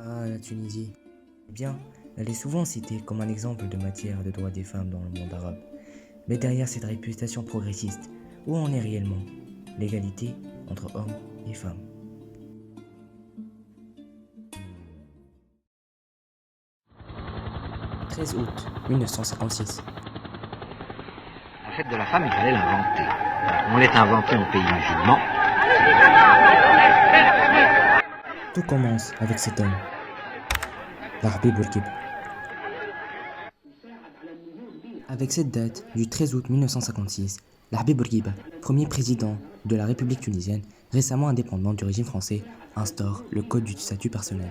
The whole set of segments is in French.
Ah, la Tunisie. Eh bien, elle est souvent citée comme un exemple de matière de droits des femmes dans le monde arabe. Mais derrière cette réputation progressiste, où en est réellement l'égalité entre hommes et femmes? 13 août 1956. La fête de la femme, il fallait l'inventer. On l'a inventé en pays musulman. Tout commence avec cet homme, l'Arbi Bourguiba. Avec cette date du 13 août 1956, l'Arbi Bourguiba, premier président de la République tunisienne, récemment indépendante du régime français, instaure le code du statut personnel.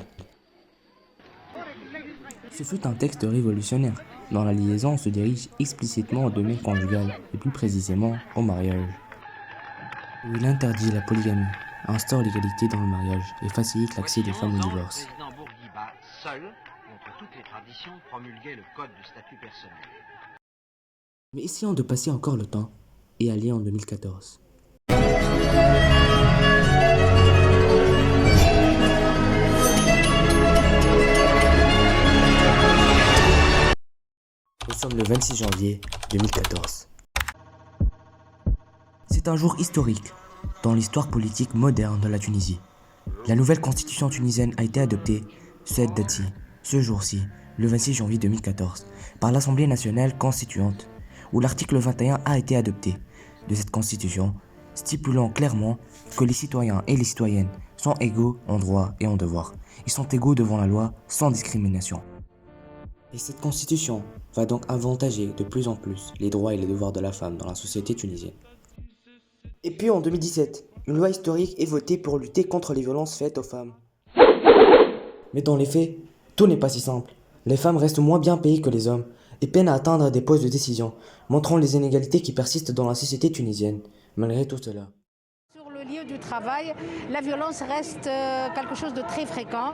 Ce fut un texte révolutionnaire. Dans la liaison, on se dirige explicitement au domaine conjugal, et plus précisément au mariage, où il interdit la polygamie, instaure l'égalité dans le mariage et facilite l'accès des femmes au divorce. Le président Bourguiba, seul, contre toutes les traditions, promulguait le code du statut personnel. Mais essayons de passer encore le temps et aller en 2014. Nous sommes le 26 janvier 2014. C'est un jour historique dans l'histoire politique moderne de la Tunisie. La nouvelle constitution tunisienne a été adoptée cette date-ci, ce jour-ci, le 26 janvier 2014, par l'Assemblée nationale constituante, où l'article 21 a été adopté de cette constitution, stipulant clairement que les citoyens et les citoyennes sont égaux en droit et en devoir. Ils sont égaux devant la loi sans discrimination. Et cette constitution va donc avantager de plus en plus les droits et les devoirs de la femme dans la société tunisienne. Et puis en 2017, une loi historique est votée pour lutter contre les violences faites aux femmes. Mais dans les faits, tout n'est pas si simple. Les femmes restent moins bien payées que les hommes et peinent à atteindre des postes de décision, montrant les inégalités qui persistent dans la société tunisienne, malgré tout cela. Sur le lieu du travail, la violence reste quelque chose de très fréquent.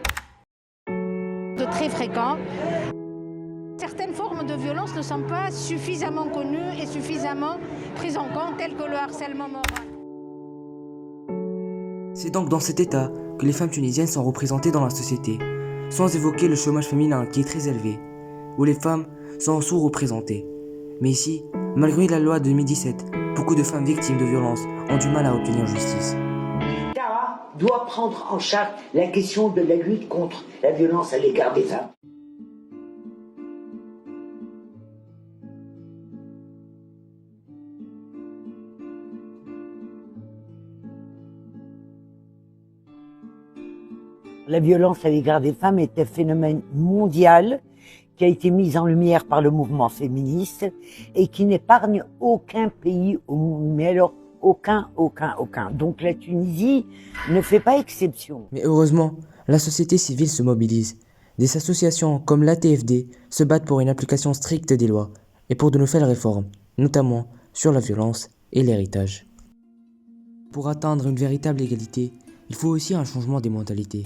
Certaines formes de violence ne sont pas suffisamment connues et suffisamment prises en compte, telles que le harcèlement moral. C'est donc dans cet état que les femmes tunisiennes sont représentées dans la société, sans évoquer le chômage féminin qui est très élevé, où les femmes sont sous-représentées. Mais ici, malgré la loi de 2017, beaucoup de femmes victimes de violences ont du mal à obtenir justice. L'État doit prendre en charge la question de la lutte contre la violence à l'égard des femmes. La violence à l'égard des femmes est un phénomène mondial qui a été mis en lumière par le mouvement féministe et qui n'épargne aucun pays au monde. Mais alors, aucun. Donc la Tunisie ne fait pas exception. Mais heureusement, la société civile se mobilise. Des associations comme l'ATFD se battent pour une application stricte des lois et pour de nouvelles réformes, notamment sur la violence et l'héritage. Pour atteindre une véritable égalité, il faut aussi un changement des mentalités.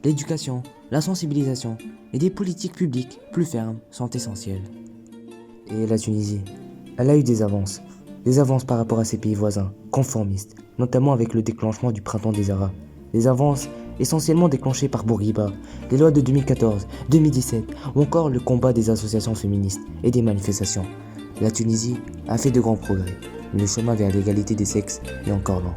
L'éducation, la sensibilisation et des politiques publiques plus fermes sont essentielles. Et la Tunisie, elle a eu des avances par rapport à ses pays voisins, conformistes, notamment avec le déclenchement du printemps des Arabes. Des avances essentiellement déclenchées par Bourguiba, les lois de 2014, 2017 ou encore le combat des associations féministes et des manifestations. La Tunisie a fait de grands progrès, mais le chemin vers l'égalité des sexes est encore long.